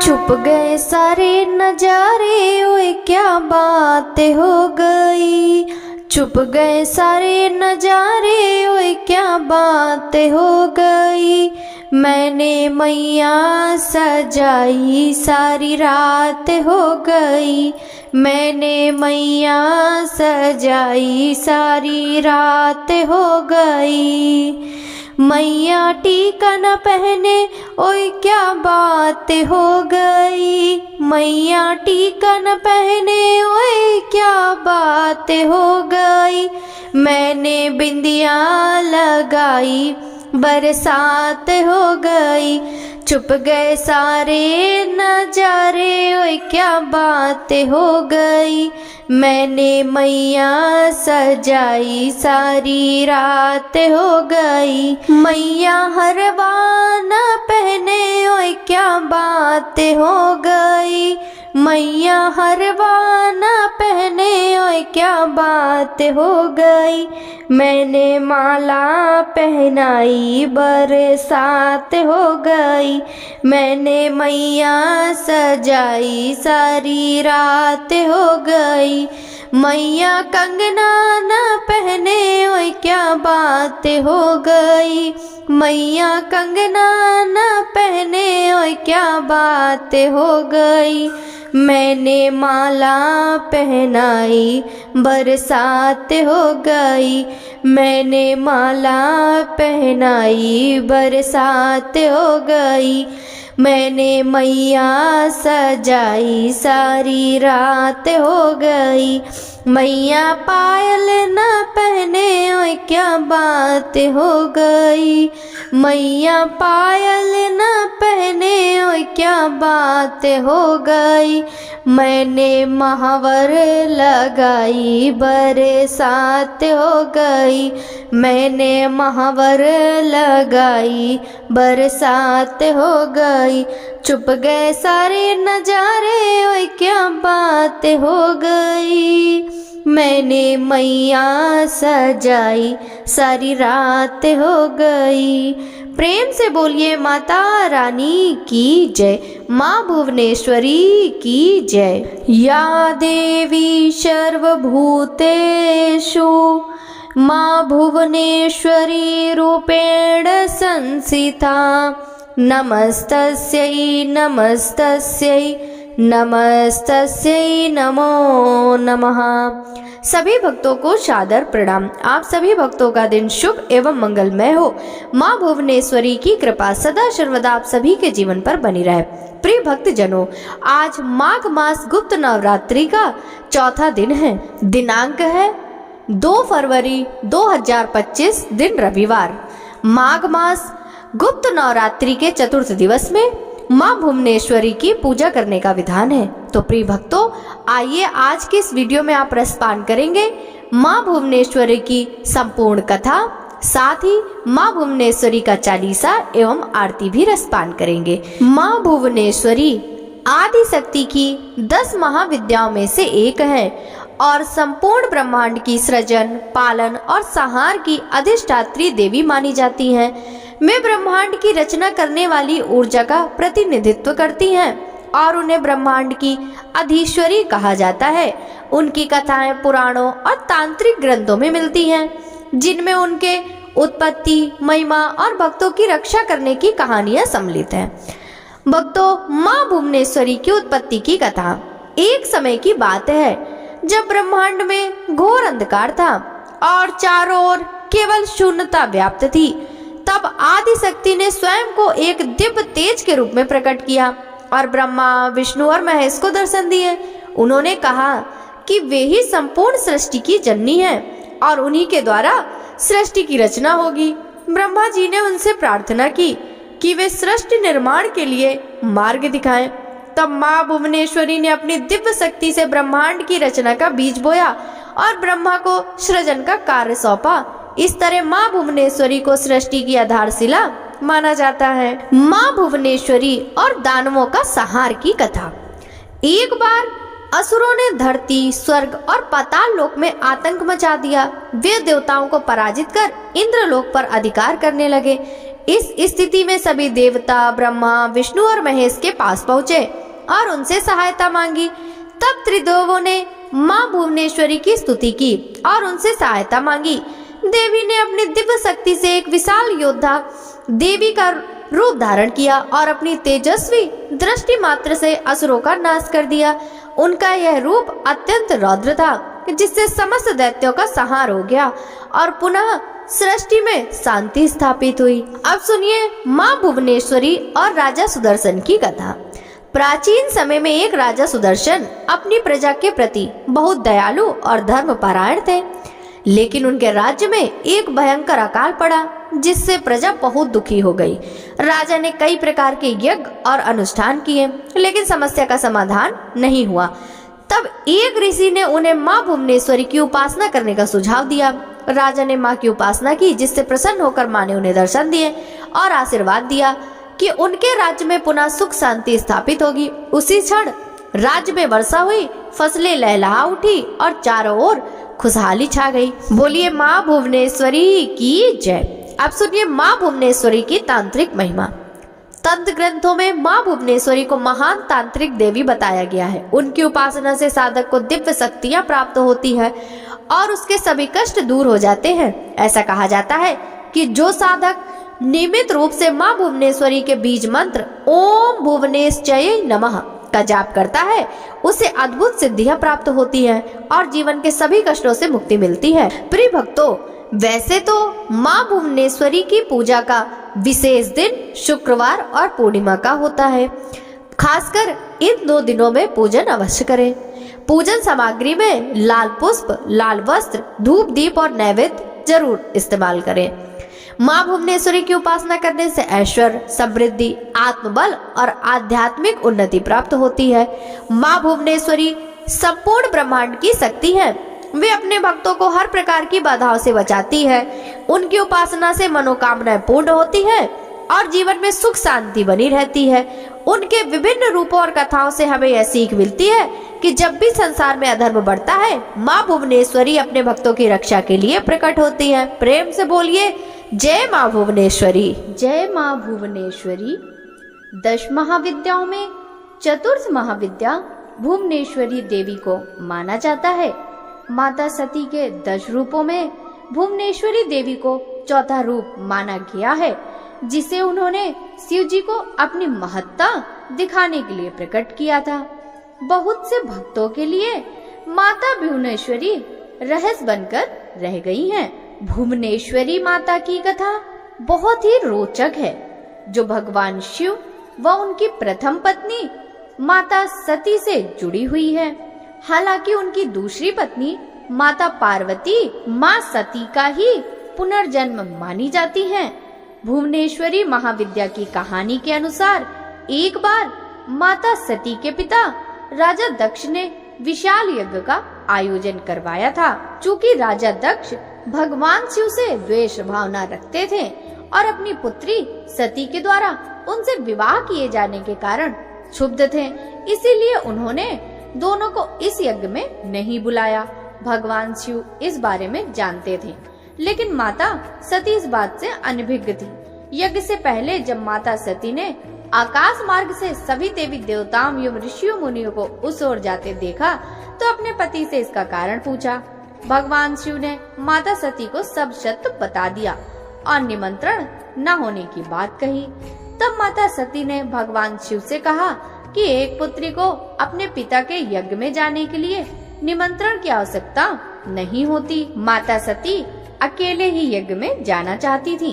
छुप गए सारे नजारे, ओए क्या बात हो गई। छुप गए सारे नजारे, ओए क्या बात हो गई। मैंने मैया सजाई, सारी रात हो गई। मैंने मैया सजाई, सारी रात हो गई। मैया टीका न पहने, ओए क्या बात हो गई। मैया टीका न पहने, ओए क्या बात हो गई। मैंने बिंदिया लगाई, बरसात हो गई। छुप गए सारे नजारे, ओए क्या बात हो गई। मैंने मैया सजाई, सारी रात हो गई। मैया हरवाना पहने, ओए क्या बात हो गई। मैया हरवाना पहने, ओए क्या बात हो गई। मैंने माला पहनाई, बरसात हो गई। मैंने मैया सजाई, सारी रात हो गई। मैया कंगना न पहने, ओए क्या बात हो गई। मैया कंगना न पहने, ओए क्या बात हो गई। मैंने माला पहनाई, बरसात हो गई। मैंने माला पहनाई, बरसात हो गई। मैंने मैया सजाई, सारी रात हो गई। मैया पायल न पहने, ओए क्या बात हो गई। मैया पायल न पहने, ओए क्या बात हो गई। मैंने महावर लगाई, बरसात हो गई। मैंने महावर लगाई, बरसात हो गई। छुप गए सारे नजारे, ओए क्या बात हो गई। मैंने मैया सजाई, सारी रात हो गई। प्रेम से बोलिए माता रानी की जय, माँ भुवनेश्वरी की जय। या देवी सर्वभूतेषु माँ भुवनेश्वरी रूपेण संस्थिता। नमस्तस्यै नमस्तस्यै नमस्तस्यै नमो नमः। सभी भक्तों को सादर प्रणाम। आप सभी भक्तों का दिन शुभ एवं मंगलमय हो। माँ भुवनेश्वरी की कृपा सदा सर्वदा आप सभी के जीवन पर बनी रहे। प्रिय भक्त जनों, आज माघ मास गुप्त नवरात्रि का चौथा दिन है। दिनांक है 2 फरवरी 2025, दिन रविवार। माघ मास गुप्त नवरात्रि के चतुर्थ दिवस में माँ भुवनेश्वरी की पूजा करने का विधान है। तो प्रिय भक्तों, आइए आज के इस वीडियो में आप रसपान करेंगे माँ भुवनेश्वरी की संपूर्ण कथा, साथ ही माँ भुवनेश्वरी का चालीसा एवं आरती भी रसपान करेंगे। माँ भुवनेश्वरी आदि शक्ति की 10 महाविद्याओं में से एक है और संपूर्ण ब्रह्मांड की सृजन, पालन और संहार की अधिष्ठात्री देवी मानी जाती हैं। वे ब्रह्मांड की रचना करने वाली ऊर्जा का प्रतिनिधित्व करती हैं और उन्हें ब्रह्मांड की अधीश्वरी कहा जाता है। उनकी कथाएं पुराणों और तांत्रिक ग्रंथों में मिलती हैं, जिनमें उनके उत्पत्ति, महिमा और भक्तों की रक्षा करने की कहानियां सम्मिलित हैं। भक्तों, माँ भुवनेश्वरी की उत्पत्ति की कथा। एक समय की बात है जब ब्रह्मांड में घोर अंधकार था और चारों ओर केवल शून्यता व्याप्त थी। तब आदि शक्ति ने स्वयं को एक दिव्य तेज के रूप में प्रकट किया और ब्रह्मा, विष्णु और महेश को दर्शन दिए। उन्होंने कहा कि वे ही संपूर्ण सृष्टि की जननी हैं और उन्हीं के द्वारा सृष्टि की रचना होगी। ब्रह्मा जी ने उनसे प्रार्थना की कि वे सृष्टि निर्माण के लिए मार्ग दिखाएं। तब माँ भुवनेश्वरी ने अपनी दिव्य शक्ति से ब्रह्मांड की रचना का बीज बोया और ब्रह्मा को सृजन का कार्य सौंपा। इस तरह माँ भुवनेश्वरी को सृष्टि की आधारशिला माना जाता है। माँ भुवनेश्वरी और दानवों का संहार की कथा। एक बार असुरों ने धरती, स्वर्ग और पाताल लोक में आतंक मचा दिया। वे देवताओं को पराजित कर इंद्रलोक पर अधिकार करने लगे। इस स्थिति में सभी देवता ब्रह्मा, विष्णु और महेश के पास पहुंचे और उनसे सहायता मांगी। तब त्रिदेवों ने मां भुवनेश्वरी की स्तुति की और उनसे सहायता मांगी। देवी ने अपनी दिव्य शक्ति से एक विशाल योद्धा देवी का रूप धारण किया और अपनी तेजस्वी दृष्टि मात्र से असुरों का नाश कर दिया। उनका यह रूप अत्यंत रौद्र था, जिससे समस्त दैत्यों का संहार हो गया और पुनः सृष्टि में शांति स्थापित हुई। अब सुनिए मां भुवनेश्वरी और राजा सुदर्शन की कथा। प्राचीन समय में एक राजा सुदर्शन अपनी प्रजा के प्रति बहुत दयालु और धर्मपरायण थे, लेकिन उनके राज्य में एक भयंकर अकाल पड़ा, जिससे प्रजा बहुत दुखी हो गई। राजा ने कई प्रकार के यज्ञ और अनुष्ठान किए, लेकिन समस्या का समाधान नहीं हुआ। तब एक ऋषि ने उन्हें मां भुवनेश्वरी की उपासना करने का सुझाव दिया। राजा ने मां की उपासना की, जिससे प्रसन्न होकर मां ने उन्हें दर्शन दिए और आशीर्वाद दिया कि उनके राज्य में पुनः सुख शांति स्थापित होगी। उसी क्षण राज्य में वर्षा हुई, फसलें लहलहा उठी और चारों ओर खुशहाली छा गई। बोलिए मां भुवनेश्वरी की जय। अब सुनिए मां भुवनेश्वरी की तांत्रिक महिमा। तंत्र ग्रंथों में मां भुवनेश्वरी को महान तांत्रिक देवी बताया गया है। उनकी उपासना से साधक को दिव्य शक्तियां प्राप्त होती है और उसके सभी कष्ट दूर हो जाते हैं। ऐसा कहा जाता है कि जो साधक नियमित रूप से मां भुवनेश्वरी के बीज मंत्र ओम भुवनेश्वरी नमः का जाप करता है, उसे अद्भुत सिद्धियां प्राप्त होती हैं और जीवन के सभी कष्टों से मुक्ति मिलती है। प्रिय भक्तों, वैसे तो मां भुवनेश्वरी की पूजा का विशेष दिन शुक्रवार और पूर्णिमा का होता है। खासकर इन 2 दिनों में पूजन अवश्य करें। पूजन सामग्री में लाल पुष्प, लाल वस्त्र, धूप, दीप और नैवेद्य जरूर इस्तेमाल करें। मां भुवनेश्वरी की उपासना करने से ऐश्वर्य, समृद्धि, आत्मबल और आध्यात्मिक उन्नति प्राप्त होती है। मां भुवनेश्वरी संपूर्ण ब्रह्मांड की शक्ति है। वे अपने भक्तों को हर प्रकार की बाधाओं से बचाती है। उनकी उपासना से मनोकामनाएं पूर्ण होती है और जीवन में सुख शांति बनी रहती है। उनके विभिन्न रूपों और कथाओं से हमें यह सीख मिलती है कि जब भी संसार में अधर्म बढ़ता है, मां भुवनेश्वरी अपने भक्तों की रक्षा के लिए प्रकट होती है। प्रेम से बोलिए जय मां भुवनेश्वरी। जय मां भुवनेश्वरी। 10 महाविद्याओं में चतुर्थ महाविद्या भुवनेश्वरी देवी को माना जाता है। माता सती के 10 रूपों में भुवनेश्वरी देवी को चौथा रूप माना गया है, जिसे उन्होंने शिव जी को अपनी महत्ता दिखाने के लिए प्रकट किया था। बहुत से भक्तों के लिए माता भुवनेश्वरी रहस्य बनकर रह गई हैं। भुवनेश्वरी माता की कथा बहुत ही रोचक है, जो भगवान शिव व उनकी प्रथम पत्नी माता सती से जुड़ी हुई है। हालांकि उनकी दूसरी पत्नी माता पार्वती मां सती का ही पुनर्जन्म मानी जाती हैं। भुवनेश्वरी महाविद्या की कहानी के अनुसार एक बार माता सती के पिता राजा दक्ष ने विशाल यज्ञ का आयोजन करवाया था। चूंकि राजा दक्ष भगवान शिव से द्वेष भावना रखते थे और अपनी पुत्री सती के द्वारा उनसे विवाह किए जाने के कारण क्षुब्ध थे, इसीलिए उन्होंने दोनों को इस यज्ञ में नहीं बुलाया। भगवान शिव इस बारे में जानते थे, लेकिन माता सती इस बात से अनभिज्ञ थी। यज्ञ से पहले जब माता सती ने आकाश मार्ग से सभी देवी देवताओं एवं ऋषियों मुनियों को उस ओर जाते देखा, तो अपने पति से इसका कारण पूछा। भगवान शिव ने माता सती को सब सत्य बता दिया और निमंत्रण न होने की बात कही। तब माता सती ने भगवान शिव से कहा कि एक पुत्री को अपने पिता के यज्ञ में जाने के लिए निमंत्रण की आवश्यकता नहीं होती। माता सती अकेले ही यज्ञ में जाना चाहती थी,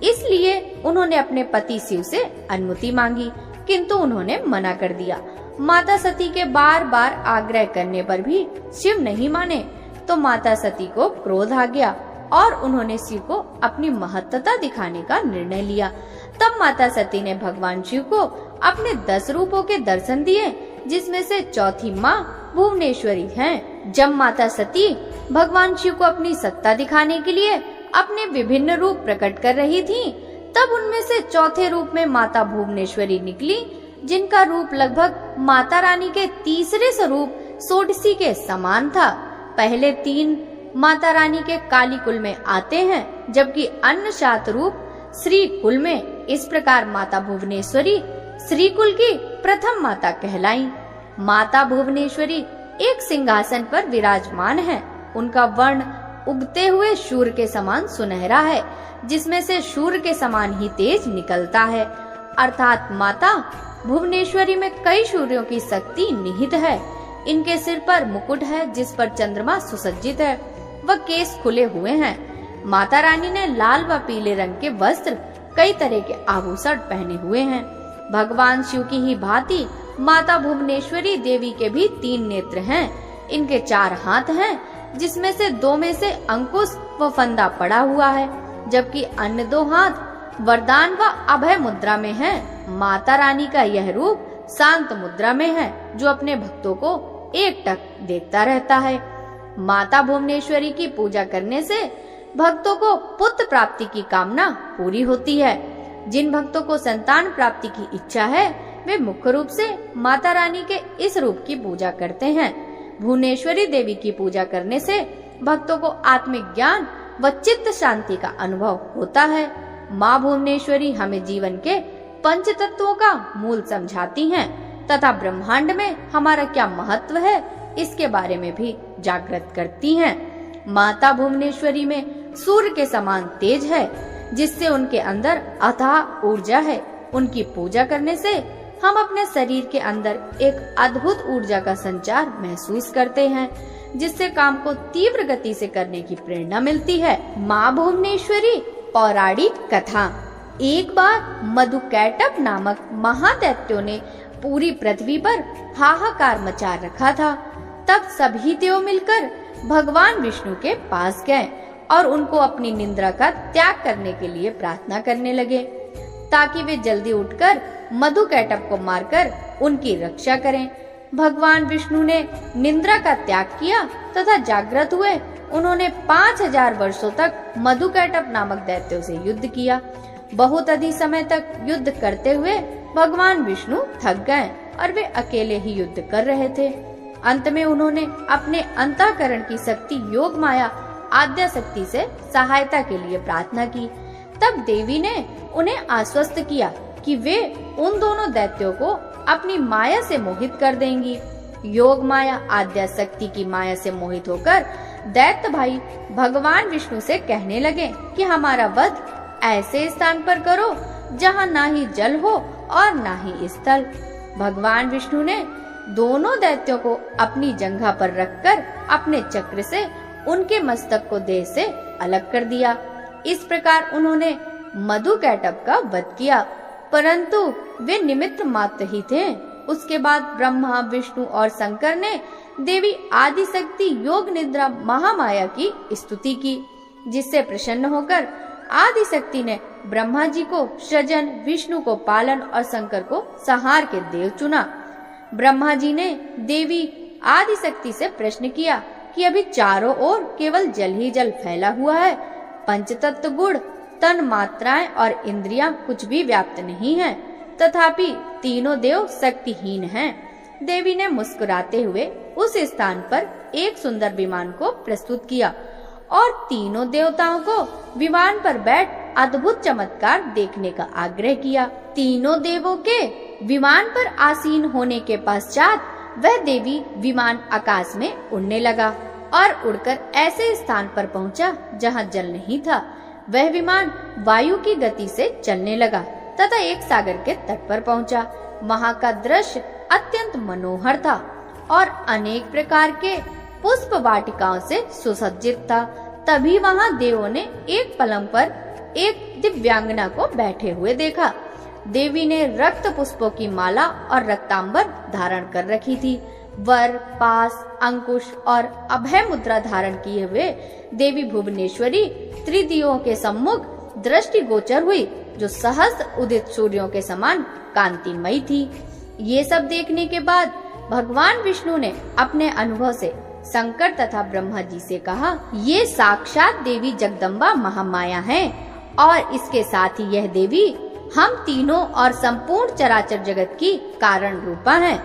इसलिए उन्होंने अपने पति शिव से अनुमति मांगी, किंतु उन्होंने मना कर दिया। माता सती के बार बार आग्रह करने पर भी शिव नहीं माने, तो माता सती को क्रोध आ गया और उन्होंने शिव को अपनी महत्ता दिखाने का निर्णय लिया। तब माता सती ने भगवान शिव को अपने 10 रूपों के दर्शन दिए, जिसमें से चौथी माँ भुवनेश्वरी हैं। जब माता सती भगवान शिव को अपनी सत्ता दिखाने के लिए अपने विभिन्न रूप प्रकट कर रही थीं, तब उनमें से चौथे रूप में माता भुवनेश्वरी निकली, जिनका रूप लगभग माता रानी के तीसरे स्वरूप षोडशी के समान था। पहले 3 माता रानी के काली कुल में आते हैं, जबकि अन्य 7 रूप श्रीकुल में इस प्रकार माता भुवनेश्वरी श्रीकुल की प्रथम माता कहलाई। माता भुवनेश्वरी एक सिंहासन पर विराजमान है। उनका वर्ण उगते हुए सूर्य के समान सुनहरा है, जिसमें से सूर्य के समान ही तेज निकलता है। अर्थात माता भुवनेश्वरी में कई सूर्यों की शक्ति निहित है। इनके सिर पर मुकुट है, जिस पर चंद्रमा सुसज्जित है। वह केस खुले हुए हैं। माता रानी ने लाल व पीले रंग के वस्त्र, कई तरह के आभूषण पहने हुए हैं। भगवान शिव की ही भांति माता भुवनेश्वरी देवी के भी 3 नेत्र हैं। इनके 4 हाथ हैं, जिसमें से 2 में से अंकुश व फंदा पड़ा हुआ है, जबकि अन्य 2 हाथ वरदान व अभय मुद्रा में हैं। माता रानी का यह रूप शांत मुद्रा में है, जो अपने भक्तों को एकटक देखता रहता है। माता भुवनेश्वरी की पूजा करने से भक्तों को पुत्र प्राप्ति की कामना पूरी होती है। जिन भक्तों को संतान प्राप्ति की इच्छा है, वे मुख्य रूप से माता रानी के इस रूप की पूजा करते हैं। भुवनेश्वरी देवी की पूजा करने से भक्तों को आत्मिक ज्ञान व चित्त शांति का अनुभव होता है। माँ भुवनेश्वरी हमें जीवन के 5 तत्वों का मूल समझाती हैं तथा ब्रह्मांड में हमारा क्या महत्व है, इसके बारे में भी जागृत करती हैं। माता भुवनेश्वरी में सूर्य के समान तेज है, जिससे उनके अंदर अथाह ऊर्जा है। उनकी पूजा करने से हम अपने शरीर के अंदर एक अद्भुत ऊर्जा का संचार महसूस करते हैं, जिससे काम को तीव्र गति से करने की प्रेरणा मिलती है। माँ भुवनेश्वरी पौराणिक कथा। एक बार मधुकैटभ नामक महादैत्यों ने पूरी पृथ्वी पर हाहाकार मचा रखा था। तब सभी देव मिलकर भगवान विष्णु के पास गए और उनको अपनी निंद्रा का त्याग करने के लिए प्रार्थना करने लगे, ताकि वे जल्दी उठकर मधुकैटभ को मारकर उनकी रक्षा करें। भगवान विष्णु ने निंद्रा का त्याग किया तथा जागृत हुए। उन्होंने 5000 वर्षों तक मधुकैटभ नामक दैत्यों से युद्ध किया। बहुत अधिक समय तक युद्ध करते हुए भगवान विष्णु थक गए और वे अकेले ही युद्ध कर रहे थे। अंत में उन्होंने अपने अंतःकरण की शक्ति योग माया आद्या शक्ति से सहायता के लिए प्रार्थना की। तब देवी ने उन्हें आश्वस्त किया कि वे उन दोनों दैत्यों को अपनी माया से मोहित कर देंगी। योग माया आद्या शक्ति की माया से मोहित होकर दैत्य भाई भगवान विष्णु से कहने लगे कि हमारा वध ऐसे स्थान पर करो जहाँ ना ही जल हो और ना ही स्थल। भगवान विष्णु ने दोनों दैत्यों को अपनी जंघा पर रखकर अपने चक्र से उनके मस्तक को देह से अलग कर दिया। इस प्रकार उन्होंने मधुकैटभ का वध किया, परंतु वे निमित्त मात्र ही थे। उसके बाद ब्रह्मा विष्णु और शंकर ने देवी आदि शक्ति योग निद्रा महामाया की स्तुति की, जिससे प्रसन्न होकर आदि शक्ति ने ब्रह्मा जी को सृजन, विष्णु को पालन और शंकर को संहार के देव चुना। ब्रह्मा जी ने देवी आदि शक्ति से प्रश्न किया कि अभी चारों ओर केवल जल ही जल फैला हुआ है, पंचतत्व गुण तन मात्राएं और इंद्रियां कुछ भी व्याप्त नहीं है, तथापि तीनों देव शक्तिहीन हैं। देवी ने मुस्कुराते हुए उस स्थान पर एक सुंदर विमान को प्रस्तुत किया और तीनों देवताओं को विमान पर बैठ अद्भुत चमत्कार देखने का आग्रह किया। तीनों देवों के विमान पर आसीन होने के पश्चात वह देवी विमान आकाश में उड़ने लगा और उड़कर ऐसे स्थान पर पहुंचा जहां जल नहीं था। वह विमान वायु की गति से चलने लगा तथा एक सागर के तट पर पहुंचा। वहां का दृश्य अत्यंत मनोहर था और अनेक प्रकार के पुष्प वाटिकाओं से सुसज्जित था। तभी वहां देवों ने एक पलंग पर एक दिव्यांगना को बैठे हुए देखा। देवी ने रक्त पुष्पों की माला और रक्तांबर धारण कर रखी थी। वर, पास, अंकुश और अभय मुद्रा धारण किए हुए देवी भुवनेश्वरी त्रिदियों के सम्मुख दृष्टि गोचर हुई, जो सहस्त्र उदित सूर्यों के समान कांतिमयी थी। ये सब देखने के बाद भगवान विष्णु ने अपने अनुभव से शंकर तथा ब्रह्मा जी से कहा, ये साक्षात देवी जगदम्बा महामाया है और इसके साथ ही यह देवी हम तीनों और संपूर्ण चराचर जगत की कारण रूपा है।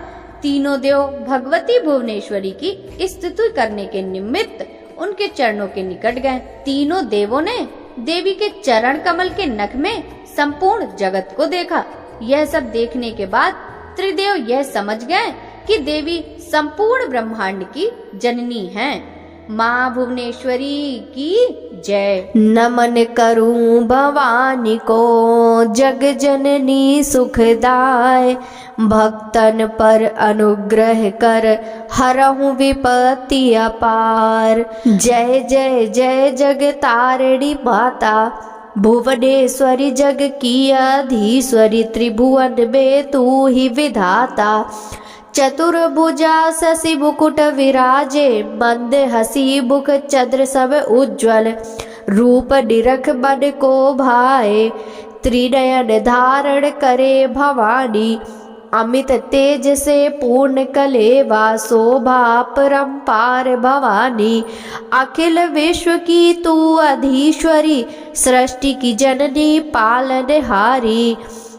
तीनों देव भगवती भुवनेश्वरी की स्तुति करने के निमित्त उनके चरणों के निकट गए। तीनों देवों ने देवी के चरण कमल के नख में संपूर्ण जगत को देखा। यह सब देखने के बाद त्रिदेव यह समझ गए कि देवी संपूर्ण ब्रह्मांड की जननी हैं। माँ भुवनेश्वरी की जय। नमन करूं भवानी को जग जननी सुखदाय, भक्तन पर अनुग्रह कर हरहूं विपत्ति अपार। जय जय जय जगतारिणी माता, भुवनेश्वरी जग की अधीश्वरी, त्रिभुवन में तू ही विधाता। चतुर्भुजा शशि मुकुट विराजे, मंद हसी मुख चंद्र सम उज्ज्वल, रूप निरख मन को भाए, त्रिनयन धारण करे भवानी। अमित तेज से पूर्ण कलेवा, शोभा परंपार भवानी। अखिल विश्व की तू अधीश्वरी, सृष्टि की जननी पालनहारी।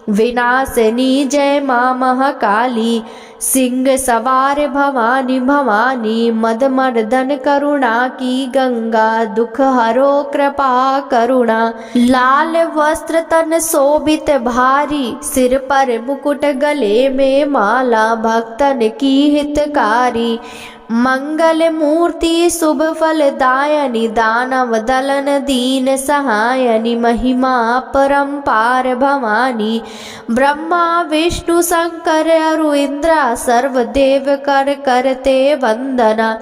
विनाशिनी जय माँ महाकाली, सिंह सवार भवानी भवानी। मद मर्दन करुणा की गंगा, दुख हरो कृपा करुणा। लाल वस्त्र तन शोभित भारी, सिर पर मुकुट गले में माला, भक्तन की हितकारी। मंगल मूर्ति शुभ फलदायनी, दानव दलन दीन सहायनी। महिमा परंपार भवानी, ब्रह्मा विष्णु शंकर अरु इंद्रा, सर्वदेव कर करते वंदना।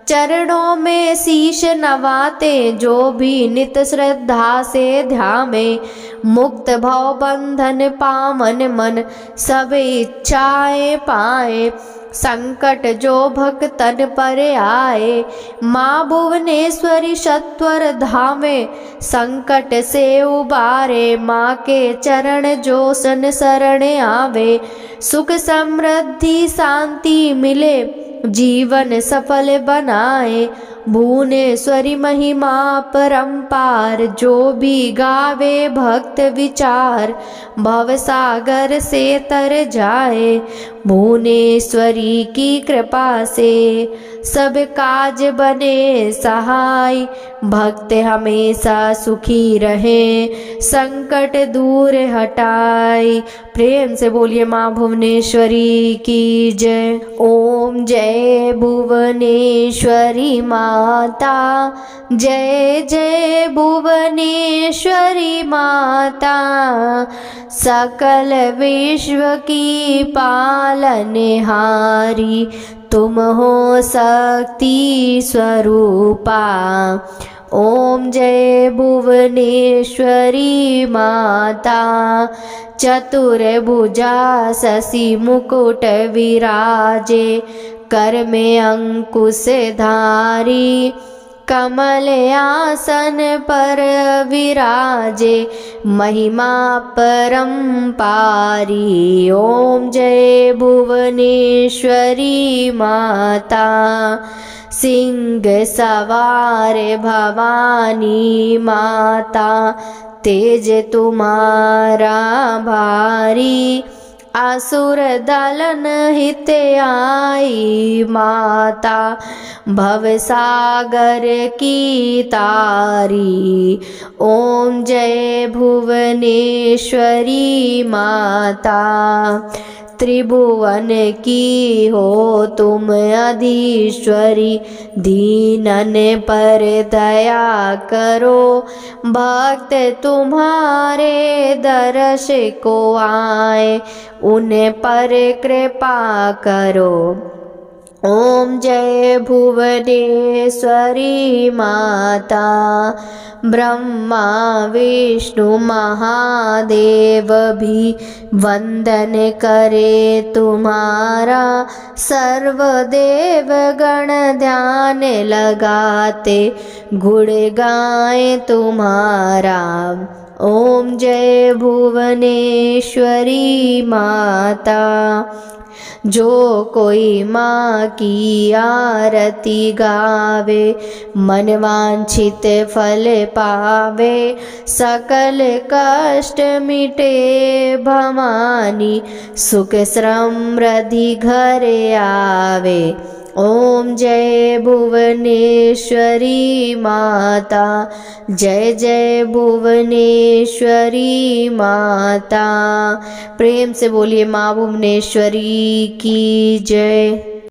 चरणों में शीश नवाते, जो भी नित श्रद्धा से ध्यामे। मुक्त भव बंधन पावन मन, सब इच्छाएं पाए। संकट जो भक्तन पर आए, माँ भुवनेश्वरी सत्वर धामे। संकट से उबारे, माँ के चरण जो सन शरण आवे। सुख समृद्धि शांति मिले, जीवन सफल बनाए। भुवनेश्वरी महिमा परंपार, जो भी गावे भक्त विचार। भव सागर से तर जाए, भुवनेश्वरी की कृपा से। सब काज बने सहाय, भक्त हमेशा सुखी रहे। संकट दूर हटाई, प्रेम से बोलिए माँ भुवनेश्वरी की जय। ओम जय भुवनेश्वरी माता, जय जय भुवनेश्वरी माता। सकल विश्व की पालनहारी, तुम हो शक्ति स्वरूपा। ओम जय भुवनेश्वरी माता, चतुर्भुजा शशि मुकुट विराजे। कर में अंकुश धारी, कमल आसन पर विराजे। महिमा परंपारी, ओम जय भुवनेश्वरी माता। सिंह सवार भवानी माता, तेज तुम्हारा भारी। असुर दलन हित आई माता, भवसागर की तारी। ओम जय भुवनेश्वरी माता, त्रिभुवन की हो तुम अधीश्वरी। दीनन पर दया करो, भक्त तुम्हारे दर्श को आए। उन पर कृपा करो। ओम जय भुवनेश्वरी माता, ब्रह्मा विष्णु महादेव भी वंदन करे तुम्हारा। सर्वदेव गण ध्यान लगाते, गुण गाए तुम्हारा। ओम जय भुवनेश्वरी माता, जो कोई माँ की आरती गावे, मन वांछित फल पावे। सकल कष्ट मिटे भवानी, सुख समृद्धि घर आवे। ओम जय भुवनेश्वरी माता, जय जय भुवनेश्वरी माता। प्रेम से बोलिए माँ भुवनेश्वरी की जय।